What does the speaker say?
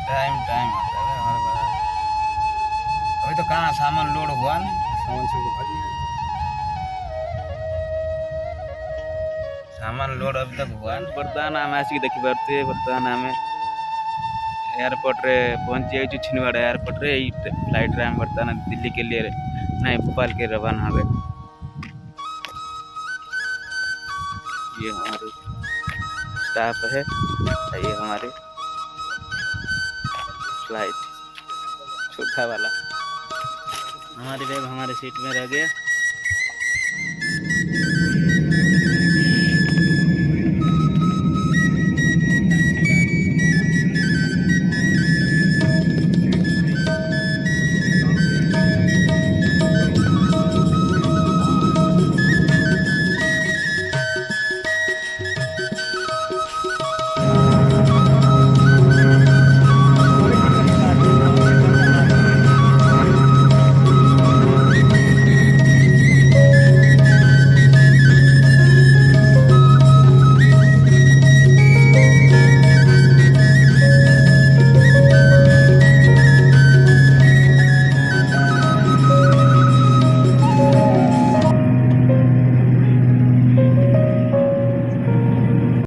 Time time आता है हमारे पास। अभी तो कहाँ सामान लोड हुआ नहीं। सामान लोड अभी तक हुआ नहीं। ବର୍ତ୍ତମାନ ଆମେ ଆସିକି ଦେଖିପାରୁଥିବେ ବର୍ତ୍ତମାନ ଆମେ एयरपोर्ट रे पहुंच जाइए छिंदवाड़ा एयरपोर्ट रे फ्लाइट रे हम वर्तमान दिल्ली के लिए नहीं भोपाल के रवाना हुए। ये हमारे स्टाफ है, ये हमारे फ्लाइट छोटा वाला। हमारी बैग हमारे सीट में रह गया।